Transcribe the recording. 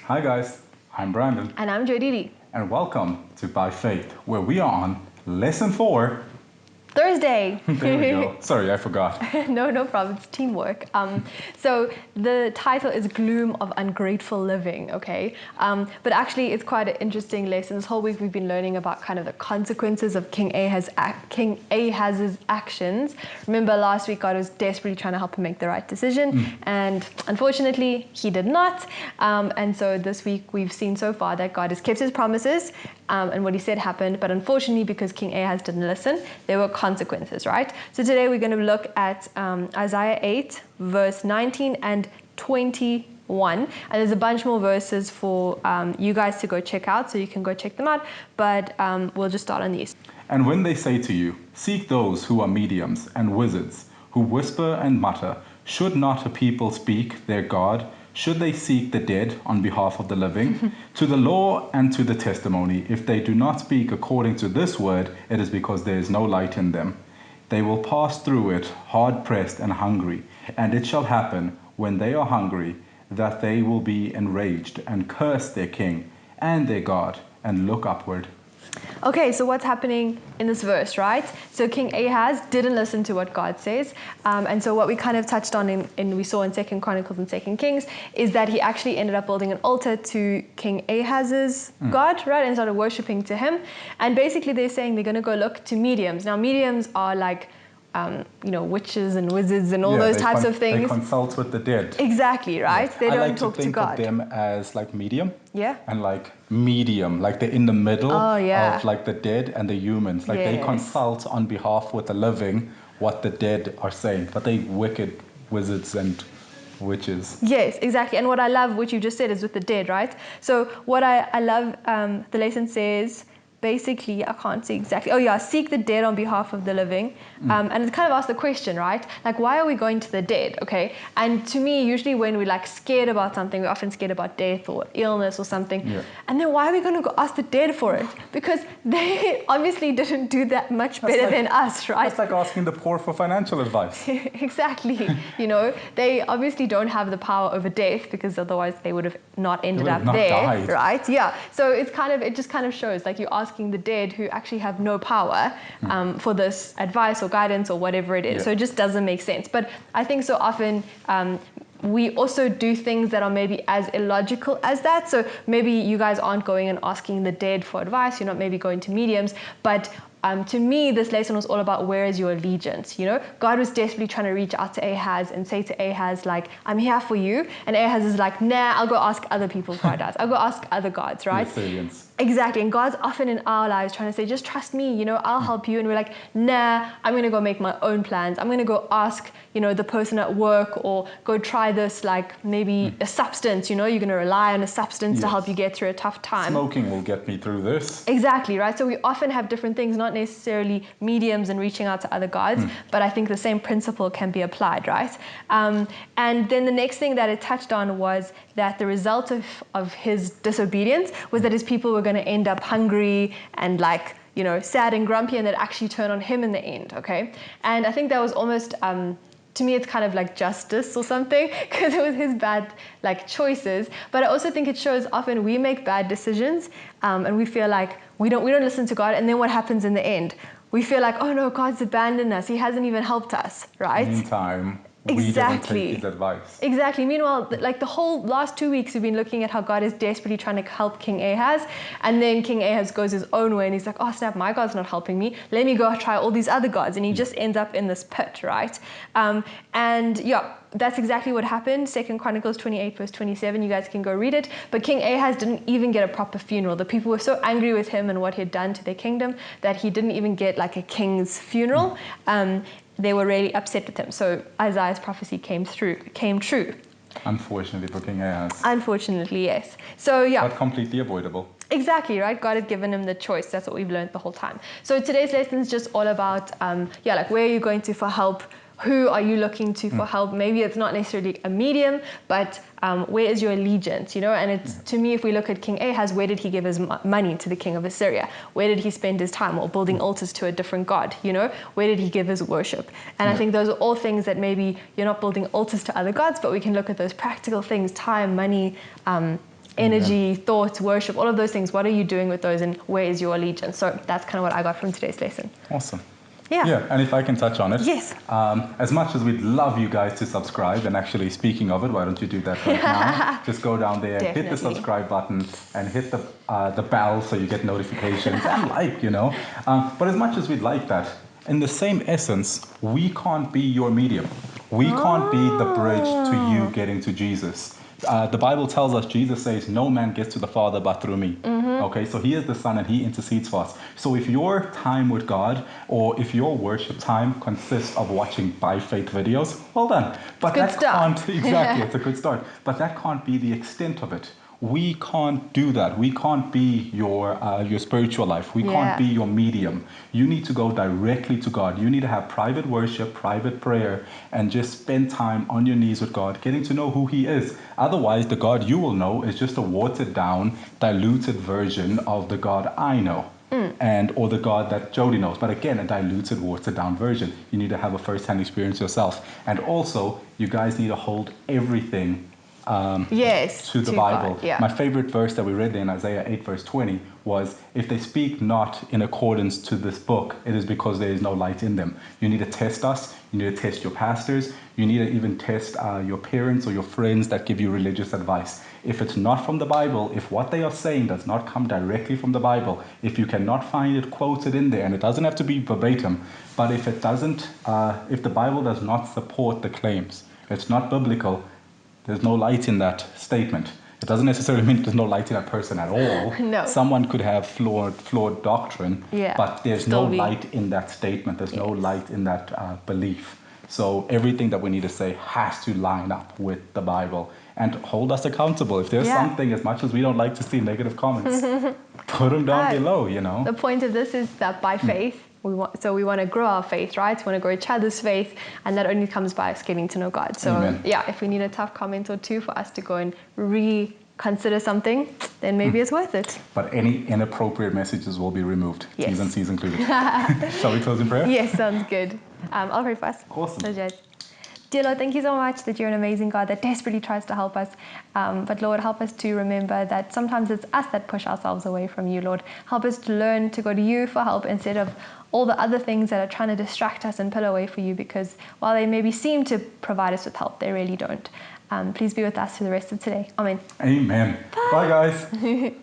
Hi guys, I'm Brandon. And I'm Jodilee. And welcome to By Faith, where we are on Lesson 4. Thursday. There we go. Sorry, I forgot. No problem. It's teamwork. So the title is Gloom of Ungrateful Living, okay? But actually, it's quite an interesting lesson. This whole week we've been learning about kind of the consequences of King Ahaz's actions. Remember last week God was desperately trying to help him make the right decision, and unfortunately he did not. And so this week we've seen so far that God has kept his promises, and what he said happened, but unfortunately because King Ahaz didn't listen, there were consequences, right? So today we're going to look at Isaiah 8 verse 19 and 21, and there's a bunch more verses for you guys to go check out, so you can go check them out, but we'll just start on these. And when they say to you, seek those who are mediums and wizards, who whisper and mutter, should not a people speak their God? Should they seek the dead on behalf of the living? To the law and to the testimony, if they do not speak according to this word, it is because there is no light in them. They will pass through it, hard-pressed and hungry, and it shall happen, when they are hungry, that they will be enraged and curse their king and their God, and look upward. Okay, so what's happening in this verse, right? So King Ahaz didn't listen to what God says, and so what we kind of touched on we saw in 2 Chronicles and 2 Kings is that he actually ended up building an altar to King Ahaz's God, right, and started worshipping to him. And basically they're saying they're going to go look to mediums. Now mediums are like witches and wizards and all those types of things. They consult with the dead. Exactly, right? Yeah. They don't I like talk to think to God. of them as like medium. Yeah. And like medium, like they're in the middle of like the dead and the humans. Like they consult on behalf with the living what the dead are saying, but they wicked wizards and witches. Yes, exactly. And what I love, what you just said, is with the dead, right? So what I love, the lesson says, basically, I can't say exactly. Oh yeah, seek the dead on behalf of the living. And it kind of asks the question, right? Like, why are we going to the dead? Okay. And to me, usually when we're like scared about something, we're often scared about death or illness or something. Yeah. And then why are we going to go ask the dead for it? Because they obviously didn't do that much better than us, right? It's like asking the poor for financial advice. Exactly. They obviously don't have the power over death, because otherwise they would have not ended up there, died. Right? Yeah. So it just kind of shows like you're asking the dead who actually have no power for this advice or guidance or whatever it is. Yeah. So it just doesn't make sense. But I think so often we also do things that are maybe as illogical as that. So maybe you guys aren't going and asking the dead for advice. You're not maybe going to mediums, but to me, this lesson was all about where is your allegiance. God was desperately trying to reach out to Ahaz and say to Ahaz, like, I'm here for you. And Ahaz is like, nah, I'll go ask other people for advice. I'll go ask other gods, right? Resilience. Exactly. And God's often in our lives trying to say, just trust me, I'll help you. And we're like, nah, I'm going to go make my own plans. I'm going to go ask, the person at work, or go try this, like maybe a substance, you're going to rely on a substance to help you get through a tough time. Smoking will get me through this. Exactly, right? So we often have different things, not necessarily mediums and reaching out to other gods, but I think the same principle can be applied, right? And then the next thing that it touched on was that the result of his disobedience was that his people were going to end up hungry and like, sad and grumpy, and they'd actually turn on him in the end, okay? And I think that was almost, to me, it's kind of like justice or something, because it was his bad choices. But I also think it shows often we make bad decisions, and we feel like we don't listen to God, and then what happens in the end? We feel like, oh no, God's abandoned us. He hasn't even helped us, right? Meantime, we didn't take his advice. Exactly. Meanwhile, the whole last 2 weeks we've been looking at how God is desperately trying to help King Ahaz, and then King Ahaz goes his own way and he's like, oh snap, my God's not helping me. Let me go try all these other gods, and he just ends up in this pit, right? And yeah, that's exactly what happened. 2 Chronicles 28 verse 27. You guys can go read it. But King Ahaz didn't even get a proper funeral. The people were so angry with him and what he had done to their kingdom that he didn't even get like a king's funeral. They were really upset with him. So Isaiah's prophecy came true. Unfortunately for King Ahaz. Unfortunately, yes. So yeah. But completely avoidable. Exactly, right? God had given him the choice. That's what we've learned the whole time. So today's lesson is just all about, like where are you going to for help? Who are you looking to for help? Maybe it's not necessarily a medium, but where is your allegiance, And it's, to me, if we look at King Ahaz, where did he give his money to the king of Assyria? Where did he spend his time? Or building altars to a different god, Where did he give his worship? And I think those are all things that maybe you're not building altars to other gods, but we can look at those practical things, time, money, energy, thoughts, worship, all of those things. What are you doing with those, and where is your allegiance? So that's kind of what I got from today's lesson. Awesome. Yeah. Yeah, and if I can touch on it. Yes. As much as we'd love you guys to subscribe, and actually speaking of it, why don't you do that right now? Just go down there, hit the Definitely. subscribe button, and hit the bell so you get notifications, and But as much as we'd like that, in the same essence, we can't be your medium. We can't be the bridge to you getting to Jesus. The Bible tells us, Jesus says, no man gets to the Father but through me. Okay, so he is the Son and he intercedes for us. So if your time with God, or if your worship time consists of watching by faith videos, well done. But Good that start. can't, exactly, it's a good start. But that can't be the extent of it. We can't do that. We can't be your spiritual life. We can't be your medium. You need to go directly to God. You need to have private worship, private prayer, and just spend time on your knees with God, getting to know who he is. Otherwise, the God you will know is just a watered down, diluted version of the God I know. Or the God that Jody knows. But again, a diluted, watered down version. You need to have a first-hand experience yourself. And also, you guys need to hold everything to the Bible. God, yeah. My favorite verse that we read there in Isaiah 8 verse 20 was, if they speak not in accordance to this book, it is because there is no light in them. You need to test us. You need to test your pastors. You need to even test your parents or your friends that give you religious advice. If it's not from the Bible, if what they are saying does not come directly from the Bible, if you cannot find it quoted in there, and it doesn't have to be verbatim, but if it doesn't, if the Bible does not support the claims, it's not biblical, there's no light in that statement. It doesn't necessarily mean there's no light in that person at all. No. Someone could have flawed doctrine, but there's no light in that statement. There's no light in that belief. So everything that we need to say has to line up with the Bible and hold us accountable. If there's something, as much as we don't like to see negative comments, put them down below, The point of this is that by faith, we want to grow our faith, right? We want to grow each other's faith, and that only comes by us getting to know God. So if we need a tough comment or two for us to go and reconsider something, then maybe it's worth it. But any inappropriate messages will be removed, T's and C's included. Shall we close in prayer? Yes, sounds good. I'll pray for us. Awesome. Dear Lord, thank you so much that you're an amazing God that desperately tries to help us. But Lord, help us to remember that sometimes it's us that push ourselves away from you, Lord. Help us to learn to go to you for help instead of all the other things that are trying to distract us and pull away from you, because while they maybe seem to provide us with help, they really don't. Please be with us for the rest of today. Amen. Amen. Bye guys.